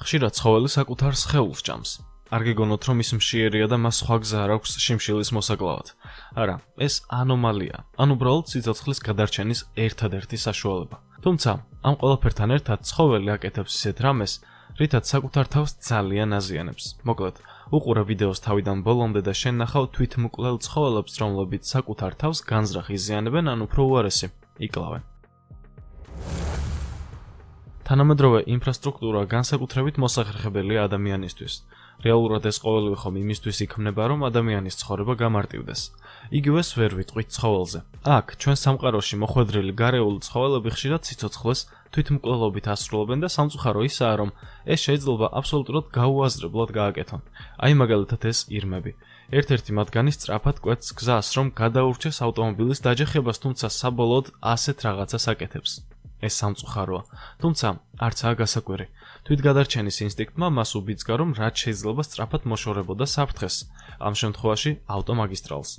ხშირად ცხოველი საკუთარ სხეულს ჭამს. არ გეგონოთ, რომ ის მშიერია და მას სხვა გზა არ აქვს შიმშილის მოსაკლავად. არა, ეს ანომალია, ან უბრალოდ სიცოცხლის გადარჩენის ერთადერთი საშუალება. თუმცა, ამ ყველაფერთან ერთად ცხოველი აკეთებს ისეთ რამეს, რითაც საკუთარ თავს ძალიან აზიანებს. მოკლედ, უყურე ვიდეოს თავიდან ბოლომდე და შენ ნახავ თვითმკვლელ ცხოველებს, რომლებიც საკუთარ თავს განზრახ იზიანებენ, ან უფრო უარესი, იკლავენ. თანამედროვე ინფრასტრუქტურა განსაკუთრებით მოსახერხებელია ადამიანისთვის. რეალურად ეს ყოველივე ხომ იმისთვის იქმნება, რომ ადამიანის ცხოვრება გამარტივდეს. იგივეს ვერ ვიტყვით ცხოველზე. აქ, ჩვენ სამყაროში მოხვედრილი გარეული ცხოველები ხშირად სიცოცხლეს თვითმკვლელობით ასრულებენ და სამწუხარო ისაა, რომ ეს შეიძლება აბსოლუტურად გაუაზრებლად გააკეთონ. აი მაგალითად ეს ირმები. ერთ-ერთი მათგანი სწრაფად კვეთს გზას, რომ გადაურჩეს ავტომობილის დაჯახებას, თუმცა საბოლოოდ ასეთ რაღაცას აკეთებს. ეს სამწუხაროა, თუმცა არცაა გასაკვირი. თვითგადარჩენის ინსტინქტმა მას უბიძგა, რომ რაც შეიძლება სწრაფად მოშორებოდა საფრთხეს, ამ შემთხვევაში ავტომაგისტრალს.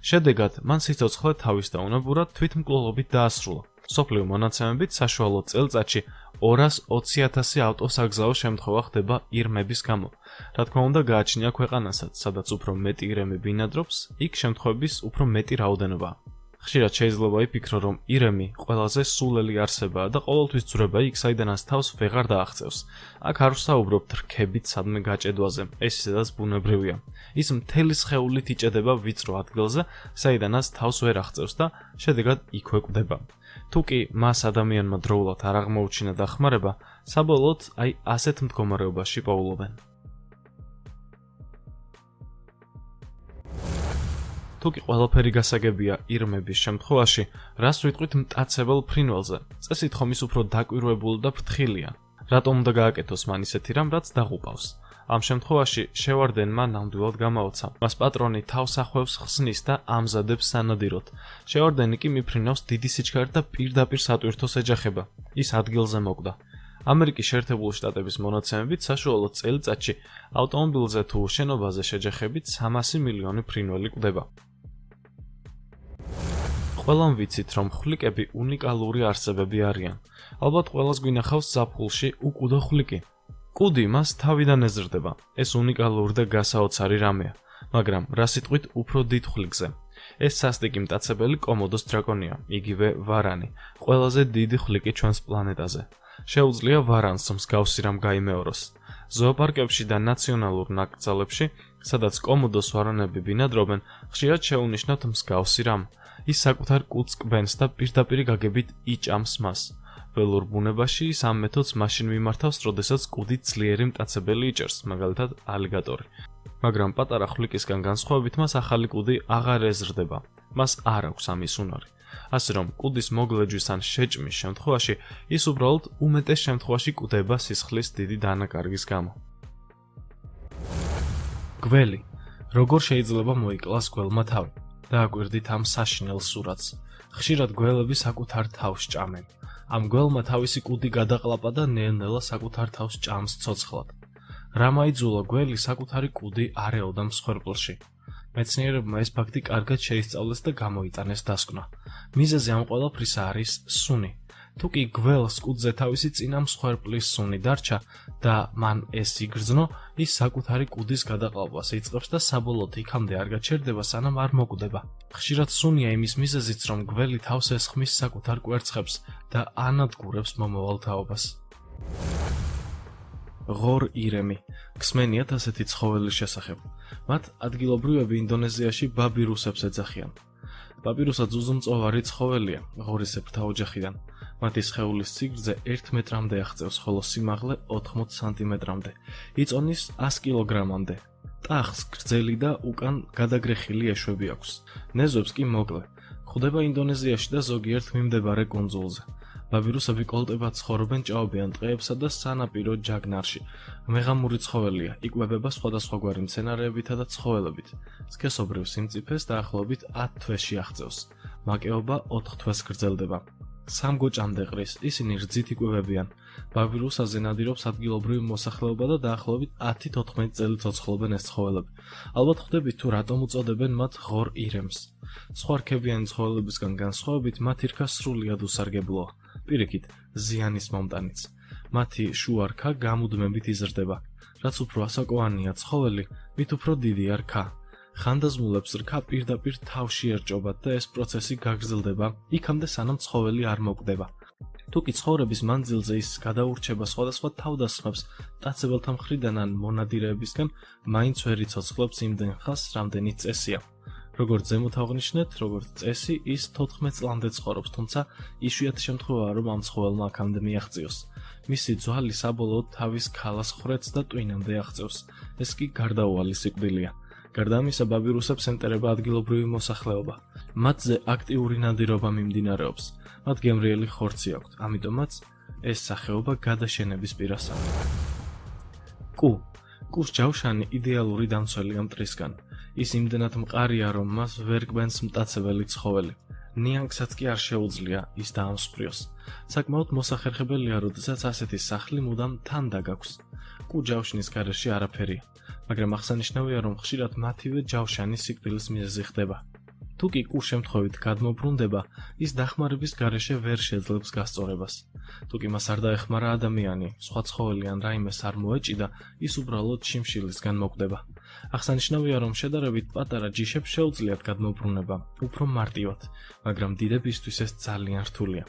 შედეგად, მან სიცოცხლე თავისდაუნებურად თვითმკვლელობით დაასრულა. მსოფლიო მონაცემებით საშუალო წელწადში 220,000 ავტოსაგზაო შემთხვევა ხდება ირმების გამო. რა თქმა უნდა, გააჩნია ქვეყანასაც, სადაც უფრო მეტი ირემი ბინადრობს, იქ შემთხვევების უფრო მეტი რაოდენობა. ხშირად შეიძლება იფიქრო, რომ ირემი ყველაზე სულელი არსებაა და ყოველთვის ძვრება იქ, საიდანაც თავს ვეღარ დააღწევს. აქ არ ვსაუბრობთ რქებით სადმე გაჭედვაზე, ეს ისედაც ბუნებრივია. ის მთელი სხეულით იჭედება ვიწრო ადგილზე, საიდანაც თავს ვერ აღწევს და შედეგად იქვე კვდება. თუ კი მას ადამიანმა დროულად არ აღმოუჩინა დახმარება, საბოლოოდ აი ასეთ მდგომარეობაში პოულობენ. თუკი ყველაფერი გასაგებია ირმების შემთხვევაში, რას ვიტყვით მტაცებელ ფრინველზე? წესით ხომ ის უფრო დაკვირვებული და ფრთხილია. რატომ უნდა გააკეთოს მან ისეთი რამ, რაც დაღუპავს? ამ შემთხვევაში შევარდენმა ნამდვილად გამაოცა. მას პატრონი თავს ახვევს ხსნის და ამზადებს სანადიროდ. შევარდენი კი მიფრინავს დიდი სიჩქარით და პირდაპირ სატვირთოს ეჯახება. ის ადგილზე მოკვდა. ამერიკის შეერთებული შტატების მონაცემებით საშუალო წელიწადში ავტომობილზე თუ შენობაზე შეჯახებით 300 მილიონი ფრინველი კვდება. ყველამ ვიცით, რომ ხვლიკები უნიკალური არსებები არიან. ალბათ ყველას გვინახავს ზაფხულში უკუდო ხვლიკი. კუდი მას თავიდან ეზრდება. ეს უნიკალური და გასაოცარი რამეა, მაგრამ რა სიტყვით უფრო დიდ ხვლიკზე. ეს სასტიკი მტაცებელი კომოდოს დრაკონია, იგივე ვარანი, ყველაზე დიდი ხვლიკი ჩვენს პლანეტაზე. შეუძლია ვარანს მსგავსი რამ გაიმეოროს. ზოოპარკებში და ნაციონალურ ნაკრძალებში, სადაც კომოდოს ვარანები ბინადრობენ, ხშირად შეუნიშნავთ მსგავსი რამ. ის საკუთარ კუდს კბენს და პირდაპირ გაგებით იჭამს მას. ველურ ბუნებაში ის ამ მეთოდს მაშინ მიმართავს, როდესაც კუდი ძლიერი მტაცებელი იჭერს, მაგალითად ალიგატორი. მაგრამ პატარა ხვლიკისგან განსხვავებით მას ახალი კუდი აღარ ეზრდება. მას არ აქვს ამის უნარი. ასე რომ, კუდის მოგლეჯვის ან შეჭმის შემთხვევაში, ის უბრალოდ უმეტეს შემთხვევაში კვდება სისხლის დიდი დანაკარგის გამო. გველი. როგორ შეიძლება მოიკლას გველმა თავი? დააკვირდით ამ საშინელ სურათს. ხშირად გველები საკუთარ თავს ჭამენ. ამ გველმა თავისი კუდი გადაყლაპა და ნელ-ნელა საკუთარ თავს ჭამს ცოცხლად. რა მაიძულა გველი საკუთარი კუდი არ ეოდა მსხვერპლში? მეცნიერებმა ეს ფაქტი კარგად შეისწავლეს და გამოიტანეს დასკვნა. მიზეზი ამ ყველაფრისა არის სუნი. თუ კი გველს კუდზე თავისი წინა მსხვერპლის სუნი დარჩა და მან ეს იგრძნო, ის საკუთარი კუდის გადაყლაპვას იწყებს და საბოლოოდ იქამდე არ გაჩერდება, სანამ არ მოკვდება. ხშირად სუნია იმის მიზეზიც, რომ გველი თავს ესხმის საკუთარ კვერცხებს და ანადგურებს მომავალ თაობას. ღორ ირემი. გსმენიათ ასეთი ცხოველის შესახებ. მათ ადგილობრივები ინდონეზიაში ბაბირუსებს ეძახიან. ბაბირუსა ძუძუმწოვარი ცხოველია, ღორისებრთა ოჯახიდან. მათი სხეულის სიგრძე 1 მეტრამდე აღწევს, ხოლო სიმაღლე 80 სანტიმეტრამდე. იწონის 100 კილოგრამამდე. ტახს გრძელი და უკან გადაგრეხილი ეშვები აქვს. ნეზვებს კი მოკლე. გვხვდება ინდონეზიაში და ზოგიერთ მიმდებარე კუნძულზე. ბაბირუსები კოლტებად ცხოვრობენ ჭაობიან ტყეებსა და სანაპირო ჯაგნარში. მეღამური ცხოველია, იკვებება სხვადასხვაგვარი მცენარეებითა და ცხოველებით. სქესობრივ სიმწიფეს დაახლოებით 10 თვეში აღწევს. მაკეობა 4 თვეს გრძელდება. 3 გოჭამდე ყრის, ისინი რძით იკვებებიან. ბაბირუსაზე ნადირობს ადგილობრივი მოსახლეობა და დაახლოებით 10-14 წელი ცოცხლობენ ეს ცხოველები. ალბათ ხვდებით თუ რატომ უწოდებენ მათ ღორ ირემს. სხვა რქებიანი ცხოველებისგან განსხვავებით, მათი რქა სრულიად უსარგებლოა. პირიქით, ზიანის მომტანიც. მათი შუარქა გამუდმებით იზრდება. რაც უფრო ასაკოვანია ცხოველი, მით უფრო დიდია რქა. ხანდაზმულებს რქა პირდაპირ თავში ერჭობათ და ეს პროცესი გაგრძელდება იქამდე სანამ ცხოველი არ მოკვდება. თუკი ცხოვრების მანძილზე ის გადაურჩება სხვადასხვა თავდასხმებს მტაცებელთა მხრიდან ან მონადირეებისგან, მაინც ვერ იცოცხლებს იმდენ ხანს, რამდენიც წესია. როგორც ზემოთ აღვნიშნეთ, როგორც წესი, ის 14 წლამდე ცხოვრობს, თუმცა იშვიათი შემთხვევაა, რომ ამ ცხოველმა აქამდე მიაღწიოს. მისი ძვალი საბოლოოდ თავის ქალას ხრეთს და ტვინამდე აღწევს. ეს კი გარდაუვალი სიკვდილია. გარდა ამისა, ბაბირუსებს ემტერება ადგილობრივი მოსახლეობა. მათზე აქტიური ნადირობა მიმდინარეობს. მათ გემრიელი ხორცი აქვთ, ამიტომაც ეს სახეობა გადაშენების პირასაა. კუს ჯავშანი idეალური დამცველია მტრისგან. ის იმდენად მყარია, რომ მას ვერ კვენს მტაცებელი ცხოველი. ნიანგსაც კი არ შეუძლია ის დაამსხვრიოს. საკმაოდ მოსახერხებელია, როდესაც ასეთი სახლი მუდამ თან დაგაქვს. ჯავშნის გარეშე არაფერია, მაგრამ აღსანიშნავია, რომ ხშირად მათივე ჯავშანი სიკვდილის მიზეზი ხდება. თუკი შემთხვევით გადმობრუნდება, ის დახმარების გარეშე ვერ შეძლებს გასწორებას. თუკი მას არ დაეხმარა ადამიანი, სხვა ცხოველი ან რაიმეს არ მოეჭიდა, ის უბრალოდ შიმშილისგან მოკვდება. აღსანიშნავია, რომ შედარებით პატარა ჯიშებს შეუძლიათ გადმობრუნება, უფრო მარტივად, მაგრამ დიდებისთვის ეს ძალიან რთულია.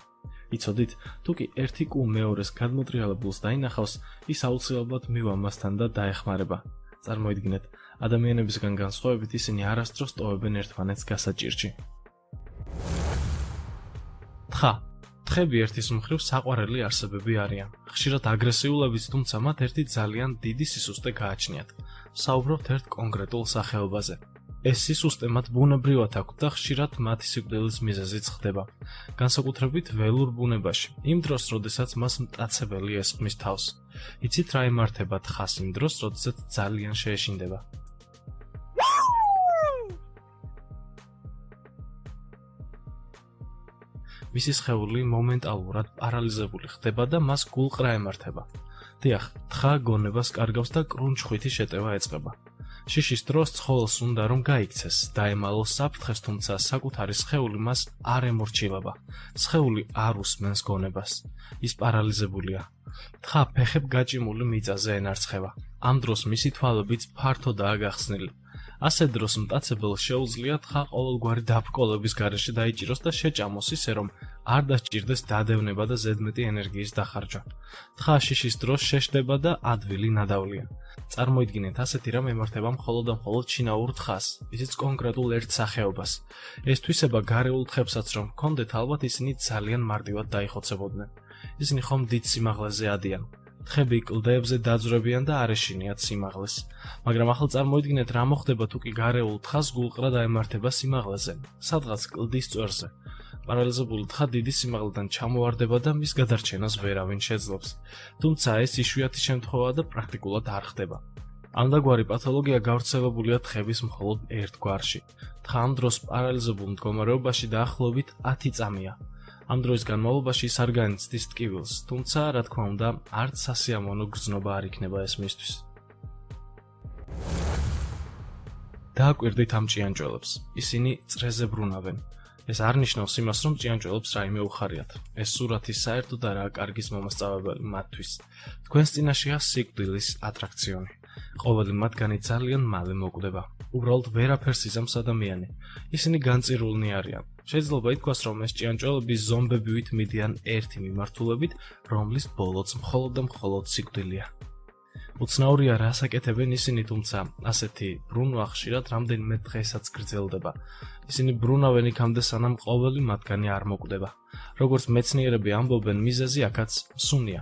იცოდით, თუკი ერთი კუ მეორეს გადმოტრიალებულს დაინახავს, ის აუცილებლად მივა მასთან და დაეხმარება. წარმოიდგინეთ, ადამიანებისგან განსხვავებით ისინი არასდროს ტოვებენ ერთმანეთს გასაჭირში. თხები ერთის მხრივ საყვარელი არსებები არიან. ხშირად აგრესიულებიც, თუმცა მათ ერთი ძალიან დიდი სისუსტე გააჩნიათ. საუბრობთ ერთ კონკრეტულ სახეობაზე. ეს სისუსტე მათ ბუნებრივად აქვთ და ხშირად მათი სიკვდილის მიზეზიც ხდება. განსაკუთრებით ველურ ბუნებაში, იმ დროს, როდესაც მას მტაცებელი ესხმის თავს. იცით რა ემართება თხას იმ დროს, როდესაც ძალიან შეეშინდება. მისი სხეული მომენტალურად პარალიზებული ხდება და მას გულყრა ემართება. დიახ, თხა გონებას კარგავს და კრუნჩხვითი შეტევა ეწყება. შიშის დროს ცხოველს უნდა რომ გაიქცეს, დაემალოს საფრთხეს, თუმცა საკუთარი სხეული მას არ ემორჩილება. სხეული არ უსმენს გონებას. ის პარალიზებულია. თხა ფეხებ გაჭიმული მიწაზე ენარცხება. ამ დროს მისი თვალებიც ფართოდაა გახსნილი. ასე დროს მტაცებელს შეუძლია თხა ყოველგვარი დაბრკოლების გარეშე დაიჭიროს და შეჭამოს ისე, რომ არ დასჭირდეს დადევნება და ზედმეტი ენერგიის დახარჯვა. თხა შიშის დროს შეშდება და ადვილი ნადავლია. წარმოიდგინეთ, ასეთი რამ ემართება მხოლოდ და მხოლოდ შინაურ თხას, ისიც კონკრეტულ ერთ სახეობას. ეს თვისება გარეულ თხებსაც რომ ჰქონდეთ, ალბათ ისინი ძალიან მარტივად დაიხოცებოდნენ. ისინი ხომ დიდ სიმაღლეზე ადიან. თხები კლდეებზე დაძვრებიან და არ ეშინიათ სიმაღლეს. მაგრამ ახლა წარმოიდგინეთ, რა მოხდება თუკი გარეულ თხას გულყრა დაემართება სიმაღლეზე, სადღაც კლდის წვერზე. პარალიზებული თხა დიდი სიმაღლედან ჩამოვარდება და მის გადარჩენას ვერავინ შეძლებს. თუმცა ეს იშვიათი შემთხვევაა და პრაქტიკულად არ ხდება. ამდაგვარი პათოლოგია გავრცელებულია თხების მხოლოდ ერთ გვარში. თხა ამ დროს პარალიზებულ მდგომარეობაში დაახლოებით 10 წამია. ამ დროის განმავლობაში ის არ განიცდის ტკივილს, თუმცა, რა თქმა უნდა, არც სასიამოვნო გრძნობა არ იქნება ეს მისთვის. დააკვირდით ამ ჭიანჭველებს. ისინი წრეზე ბრუნავენ. ეს არ ნიშნავს იმას, რომ ჭიანჭველებს რაიმე უხარიათ. ეს სურათი საერთოდ არაა კარგის მომასწავებელი მათთვის. თქვენს წინაშეა სიკვდილის ატრაქციონი. ყოველი მათგანი ძალიან მალე მოკვდება. უბრალოდ ვერაფერს იზამს ადამიანი. ისინი განწირულნი არიან. შეიძლება ითქვას, რომ ეს ჭიანჭველები ზომბებივით მიდიან ერთი მიმართულებით, რომლის ბოლოც მხოლოდ და მხოლოდ სიკვდილია. უცნაურია რას აკეთებენ ისინი, თუმცა ასეთი ბრუნვა ხშირად რამდენიმე დღესაც გრძელდება. ისინი ბრუნავენ იქამდე, სანამ ყოველი მათგანი არ მოკვდება. როგორც მეცნიერები ამბობენ, მიზეზი აქაც სუნია.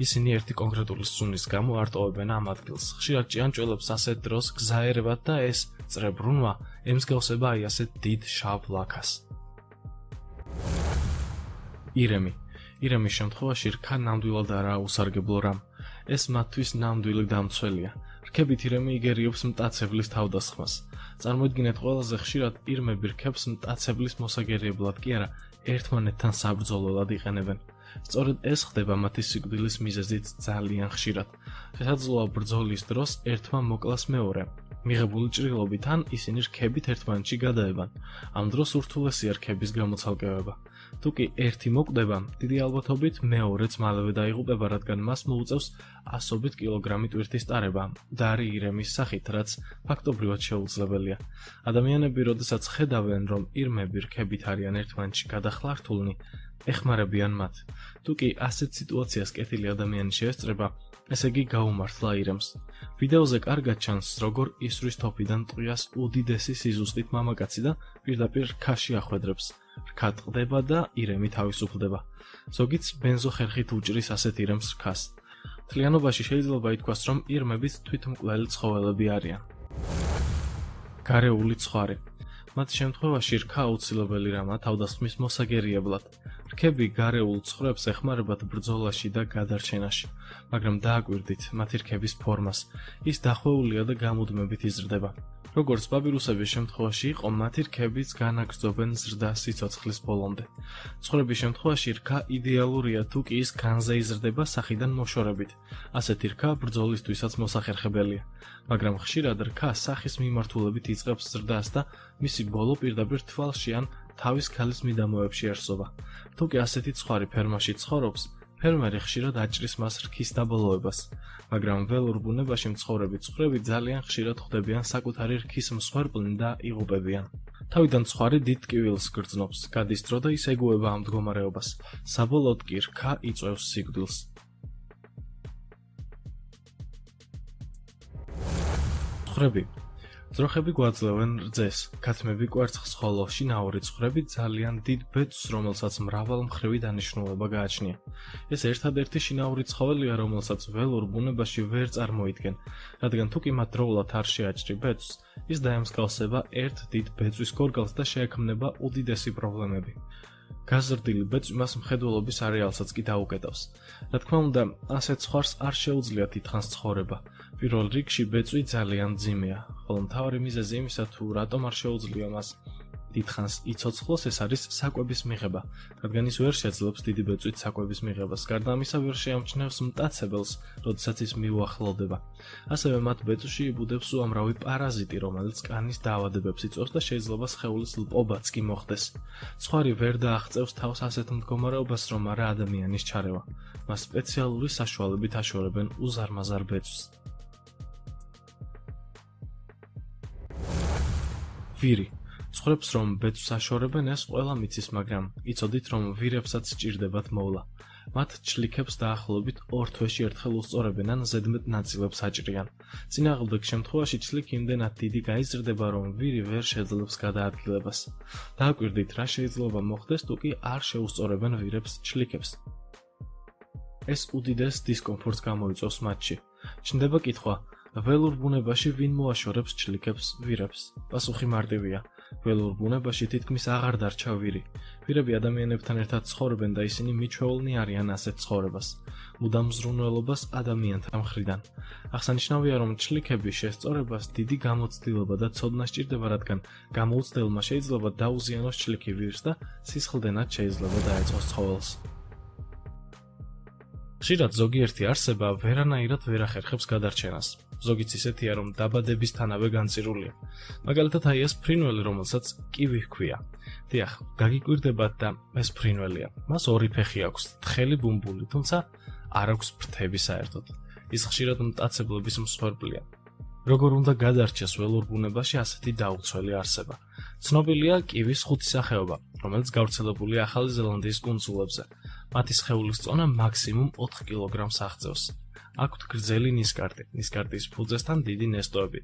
ისინი ერთი კონკრეტული სუნის გამო არ ტოვებენ ამ ადგილს. ხშირად ჭიანჭველებს ასეთ დროს გზაერებათ და ეს წრებრუნვა ემსგავსება აი ასეთ დიდ შავ ლაქას. ირემის შემთხვევაში რქა ნამდვილად არაა უსარგებლო რამ. ეს მათთვის ნამდვილი დამცველია. რქებით ირემი იგერიებს მტაცებლის თავდასხმას. წარმოიდგინეთ, ყველაზე ხშირად ირმები რქებს მტაცებლის მოსაგერიებლად კი არა, ერთმანეთთან საბრძოლველად იყენებენ. სწორედ ეს ხდება მათი სიკვდილის მიზეზით ძალიან ხშირად. შესაძლოა ბრძოლის დროს ერთმა მოკლას მეორემ. მიღებული ჭრილობით ან ისინი რქებით ერთმანეთში გადაებან. ამ დროს ურთულესია რქების გამოცალკევება. თუ კი ერთი მოკვდება, დიდი ალბათობით მეორეც მალევე დაიღუპება, რადგან მას მოუწევს ასობით კილოგრამი ტვირთის ტარება და არის ირემის სახით, რაც ფაქტობრივად შეუძლებელია. ადამიანები, როდესაც ხედავენ, რომ ირმები რქებით არიან ერთმანეთში გადახლართულნი, ეხმარებიან მათ. თუ კი ასეთ სიტუაციას კეთილი ადამიანი შეესწრება, ესე იგი გაუმართლა ირემს. ვიდეოზე კარგად ჩანს, როგორ ისვრის თოფიდან ტყვიას უდიდესი სიზუსტით მამაკაცი და პირდაპირ რქაში ახვედრებს. რქა ტყდება და ირემი თავისუფლდება. ზოგიც ბენზოხერხით უჭრის ასეთ ირემს რქას. მთლიანობაში შეიძლება ითქვას, რომ ირმებიც თვითმკვლელი ცხოველები არიან. გარეული ცხარი. მათ შემთხვევაში რქა აუცილებელი რამაა თავდასხმის მოსაგერიებლად. რქები გარეულ ცხვრებს ეხმარებათ ბრძოლაში და გადარჩენაში, მაგრამ დააკვირდით მათი რქების ფორმას. ის დახვეულია და გამუდმებით იზრდება. როგორც პაპირუსების შემთხვევაში იყო, მათი რქებიც განაგრძობენ ზრდა სიცოცხლის ბოლომდე. ცხვრების შემთხვევაში რქა იდეალურია, თუ კი ის განზე იზრდება სახიდან მოშორებით. ასეთი რქა ბრძოლისთვისაც მოსახერხებელია, მაგრამ ხშირად რქა სახის მიმართულებით იწყებს ზრდას და მისი ბოლო პირდაპირ თვალში ან თავის ქალის მიდამოებში არსობა. თუ კი ასეთი ცხარი ფერმაში ცხოვრობს, ფერმერი ხშირად აჭრის მას რქის დაბოლოებას, მაგრამ ველურ ბუნებაში მცხოვრები ცხვრები ძალიან ხშირად ხვდებიან საკუთარი რქის მსხვერპლნი და იღუპებიან. თავიდან ცხარი დიდ ტკივილს გრძნობს, გადის დრო და ის ეგუება ამ მდგომარეობას. საბოლოოდ კი რქა იწვევს სიკვდილს. ცხვრები. ძროხები გვაძლევენ რძეს, ქათმები კვერცხს, ხოლო შინაური ცხვრები ძალიან დიდ ბეწვს, რომელსაც მრავალმხრივი დანიშნულება გააჩნია. ეს ერთადერთი შინაური ცხოველია, რომელსაც ველურ ბუნებაში ვერ წარმოიდგენ, რადგან თუ კი მათ დროულად არ შეაჭრი ბეწვს, ის დაემსგავსება ერთ დიდ ბეწვის გორგალს და შეექმნება უდიდესი პრობლემები. გაზრდილი ბეწვი მას მხედველობის არეალსაც კი დაუკეტავს. რა თქმა უნდა, ასეთ ცხვარს არ შეუძლია თითქოს ცხოვრება. პირველ რიგში ბეწვი ძალიან მძიმეა, ხოლო მთავარი მიზეზი იმისა, თუ რატომ არ შეუძლია მას დიდხანს იცოცხლოს, ეს არის საკვების მიღება, რადგან ის ვერ შეძლებს დიდი ბეწვით საკვების მიღებას. გარდა ამისა, ვერ შეამჩნევს მტაცებელს, როდესაც ის მიუახლოვდება. ასევე მათ ბეწვში იბუდებს უამრავი პარაზიტი, რომელიც კანის დაავადებებს იწვევს და შეიძლება სხეულის ლპობაც კი მოხდეს. ცხვარი ვერ დააღწევს თავს ასეთ მდგომარეობას, რომ არა ადამიანის ჩარევა. მას სპეციალური საშუალებით აშორებენ უზარმაზარ ბეწვს. ვირი. ცხვრებს რომ ბეწვს აშორებენ, ეს ყველა მიცის, მაგრამ იცოდით, რომ ვირებსაც სჭირდებათ მოვლა. მათ ჩლიქებს დაახლოებით 2 თვეში ერთხელ უსწორებენ ან ზედმეტ ნაწილებს აჭრიან. წინააღმდეგ შემთხვევაში ჩლიქი იმდენად დიდი გაიზრდება, რომ ვირი ვერ შეძლებს გადაადგილებას. დააკვირდით, რა შეიძლება მოხდეს, თუ კი არ შეუსწორებენ ვირებს ჩლიქებს. ეს უდიდეს დისკომფორტს გამოიწვევს მათში. ჩნდება კითხვა, ველურ ბუნებაში ვინ მოაშორებს ჩლიქებს ვირებს? პასუხი მარტივია. ველურ ბუნებაში თითქმის აღარ დარჩა ვირი. ვირები ადამიანებთან ერთად ცხოვრობენ და ისინი მიჩვეულნი არიან ასეთ ცხოვრებას. მუდამ ზრუნველობას ადამიანთა მხრიდან. აღსანიშნავია, რომ ჩლიქების შესწორებას დიდი გამოცდილება და ცოდნა სჭირდება, რადგან გამოუცდელმა შეიძლება დაუზიანოს ჩლიქი ვირს და სისხლდენად შეიძლება დაეწყოს ცხოველს. ხშირად ზოგიერთი არსება ვერანაირად ვერ ახერხებს გადარჩენას. ზოგიც ისეთია, რომ დაბადებისთანავე განწირულია. მაგალითად, აი ეს ფრინველი, რომელსაც კივი ჰქვია. დიახ, გაგიკვირდებათ და ეს ფრინველია. მას 2 ფეხი აქვს, თხელი ბუმბული, თუმცა არ აქვს ფრთები საერთოდ. ის ხშირად მტაცებლების მსხვერპლია. როგორ უნდა გადარჩეს ველურ ბუნებაში ასეთი დაუცველი არსება? ცნობილია კივის 5 სახეობა, რომელიც გავრცელებულია ახალი ზელანდიის კუნძულებზე. მათი სხეულის წონა მაქსიმუმ 4 კილოგრამს აღწევს. აქვთ გრძელი ნისკარტი, ნისკარტის ფუძესთან დიდი ნესტოები.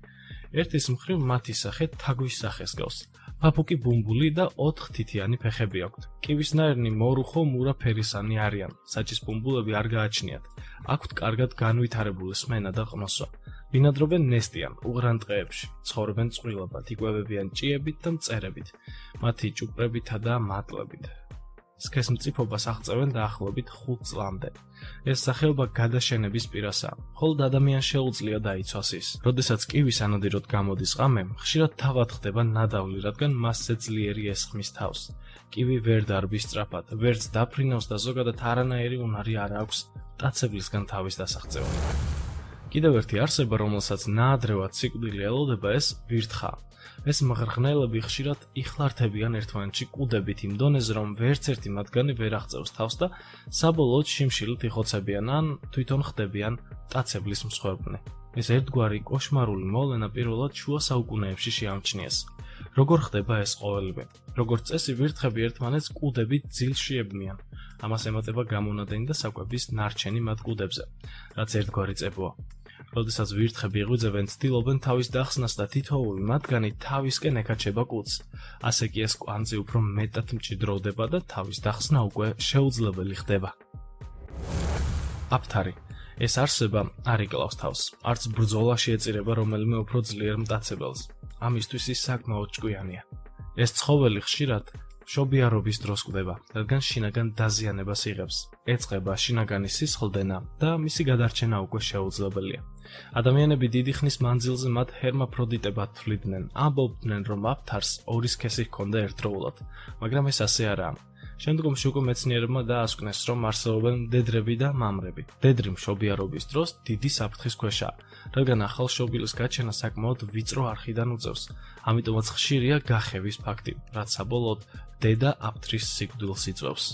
ერთის მხრივ მათი სახე თაგვის სახეს გავს. ფაფუკი ბუმბული და 4 თითიანი ფეხები აქვთ. კივისნაირნი მორუხო მურა ფერისანი არიან. საჭის ბუმბულები არ გააჩნიათ. აქვთ კარგად განვითარებული სმენა და ყნოსვა. ბინადრობენ ნესტიან, უღრან ტყეებში, ცხოვრობენ წყვილებად, იკვებებიან ჭიებით და მწერებით, მათი ჭუპრებითა და მატლებით. სქესმწიფობას აღწევენ დაახლოებით 5 წლამდე. ეს სახეობა გადაშენების პირასაა, ხოლო ადამიანს შეუძლია დაიცვას ის. როდესაც კივის ანოდიროდ გამოდის ღამე, ხშირად თავად ხდება ნადავლი, რადგან მასზე ძლიერი ესხმის თავს. კივი ვერ დარბის სწრაფად, ვერც დაფრინავს და ზოგადად არანაირი უნარი არ აქვს მტაცებლისგან თავის დასაღწევად. კიდევ ერთი არსება, რომელსაც ნაადრევად სიკვდილი ელოდება, ეს ვირთხაა. ეს მღრღნელები ხშირად იხლართებიან ერთმანეთში კუდებით იმ დონეზე, რომ ვერც ერთი მათგანი ვერ აღწევს თავს და საბოლოოდ შიმშილით იხოცებიან ან თვითონ ხდებიან მტაცებლის მსხვერპლნი. ეს ერთგვარი კოშმარული მოვლენა პირველად შუა საუკუნეებში შეამჩნიეს. როგორ ხდება ეს ყოველივე? როგორც წესი, ვირთხები ერთმანეთს კუდებით ძილში ებმიან. ამას ემატება გამონადენი და საკვების ნარჩენი მათ კუდებზე, რაც ერთგვარი წებოა. როდესაც ვირთხები იღვიძებენ, ცდილობენ თავის დახსნას და თითოეული მათგანი თავისკენ ეკაჩება კუდს. ასე კი ეს კვანძი უფრო მეტად მჭიდროვდება და თავის დახსნა უკვე შეუძლებელი ხდება. აფთარი. ეს არსება არ იკლავს თავს. არც ბრძოლაში ეწირება რომელიმე უფრო ძლიერ მტაცებელს. ამისთვის ის საკმაოდ ჭკვიანია. ეს ცხოველი ხშირად მშობიარობის დროს კვდება, რადგან შინაგან დაზიანებას იღებს. ეწყება შინაგანის სისხლდენა და მისი გადარჩენა უკვე შეუძლებელია. ადამიანები დიდი ხნის მანძილზე მათ ჰერმაფროდიტებად თვლიდნენ, ამბობდნენ, რომ აფთარს ორი სქესი ჰქონდა ერთდროულად, მაგრამ ეს ასე არაა. შემდგომში უკვე მეცნიერებმა დაასკვნეს, რომ არსებობენ მდედრები და მამრები. მდედრი მშობიარობის დროს დიდი საფრთხის ქვეშაა, რადგან ახალ შობილის გაჩენა საკმაოდ ვიწრო არხიდან უწევს. ამიტომაც ხშირია გახევის ფაქტი, რაც საბოლოოდ დედა აფთრის სიკვდილს იწვევს.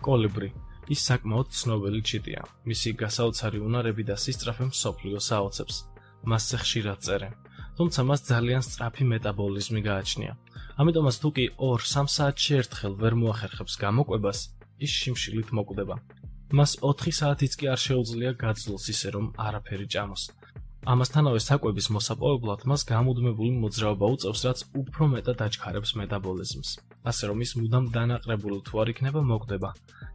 კოლიბრი. ის საკმაოდ ცნობილი ჩიტია. მისი გასაოცარი უნარები და სისწრაფე მსოფლიოს აოცებს. მასზე ხშირად წერენ, თუმცა მას ძალიან სწრაფი მეტაბოლიზმი გააჩნია. ამიტომაც თუ კი 2-3 საათში ერთხელ ვერ მოახერხებს გამოკვებას, ის შიმშილით მოკვდება. მას 4 საათიც კი არ შეუძლია გაძლოს ისე, რომ არაფერი ჭამოს. ამასთანავე საკვების მოსაპოვებლად მას გამუდმებული მოძრაობა უწევს, რაც უფრო მეტად აჩქარებს მეტაბოლიზმს. ასე რომ ის მუდამ დანაყრებული თუ არ იქნება მოკვდება.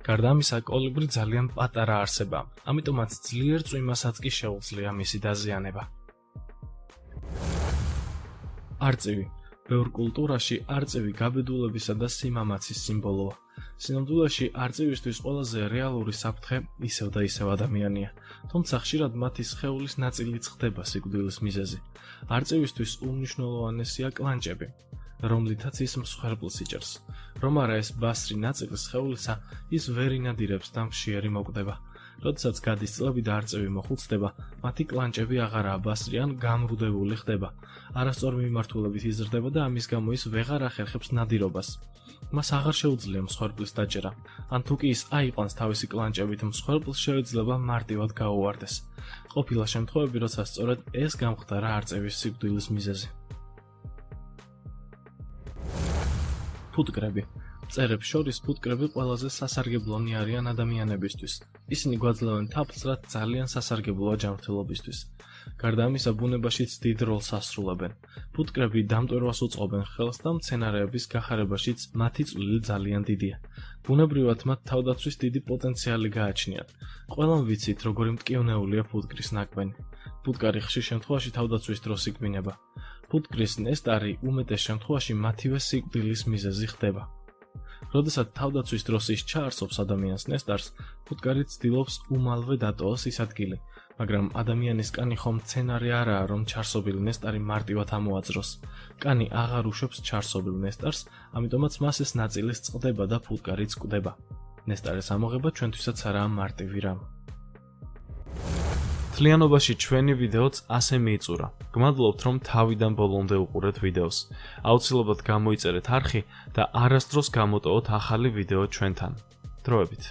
გარდა ამისა, კოლიბრი ძალიან პატარა არსებაა, ამიტომაც ძლიერ წვიმასაც კი შეუძლია მისი დაზიანება. არწივი. ბევრ კულტურაში არწივი გაბედულებისა და სიმამაცის სიმბოლოა. სინამდვილეში არწივისთვის ყველაზე რეალური საფრთხე ისევ და ისევ ადამიანია, თუმცა ხშირად მათი სხეულის ნაწილიც ხდება სიკვდილის მიზეზი. არწივისთვის უმნიშვნელოვანესია კლანჭები, რომლითაც ის მსხვერპლს იჭერს. რომ არა ეს ბასრი ნაწილი სხეულისა, ის ვერ ინადირებს და მშიერი მოკვდება. როდესაც გადის წლები და არწივი მოხუცდება, მათი კლანჭები აღარაა ბასრი ან გამრუდებული ხდება. არასწორი მიმართულებით იზრდება და ამის გამო ის ვეღარ ახერხებს ნადირობას. მას აღარ შეუძლია მსხვერპლის დაჭერა. ან თუ კი ის აიყვანს თავისი კლანჭებით მსხვერპლს, შეიძლება მარტივად გაუვარდეს. ყოფილა შემთხვევები, როცა სწორედ ეს გამხდარა არწივის სიკვდილის მიზეზი. ფუტკრები. მწერებს შორის ფუტკრები ყველაზე სასარგებლონი არიან ადამიანებისთვის. ისინი გვაძლევენ თაფლს, რაც ძალიან სასარგებლოა ჯანმრთელობისთვის. გარდა ამისა, ბუნებაშიც დიდ როლს ასრულებენ. ფუტკრები დამტვერვას უწყობენ ხელს და მცენარეების გახარებაშიც მათი წვლილი ძალიან დიდია. ბუნებრივად მათ თავდაცვის დიდი პოტენციალი გააჩნიათ. ყველამ ვიცით, როგორი მტკივნეულია ფუტკრის ნაკბენი. ფუტკარი ხშირ შემთხვევაში თავდაცვის დროს იკვინება. ფუტკრის ნესტარი უმეტეს შემთხვევაში მათივე სიკვდილის მიზეზი ხდება. როდესაც თავდაცვის დროს ის ჩაარსობს ადამიანს ნესტარს, ფუტკარი ცდილობს უმალვე დატოვოს ის ადგილი, მაგრამ ადამიანის კანი ხომ მცენარე არაა, რომ ჩარსობილი ნესტარი მარტივად ამოაძროს. კანი აღარ უშვებს ჩარსობილ ნესტარს, ამიტომაც მას ეს ნაწილის წყდება და ფუტკარიც კვდება. ნესტარის ამოღება ჩვენთვისაც არაა მარტივი რამ. მთლიანობაში ჩვენი ვიდეოც ასე მიიწურა. გმადლობთ, რომ თავიდან ბოლომდე უყურეთ ვიდეოს. აუცილებლად გამოიწერეთ არხი და არასდროს გამოტოვოთ ახალი ვიდეო ჩვენთან. დროებით.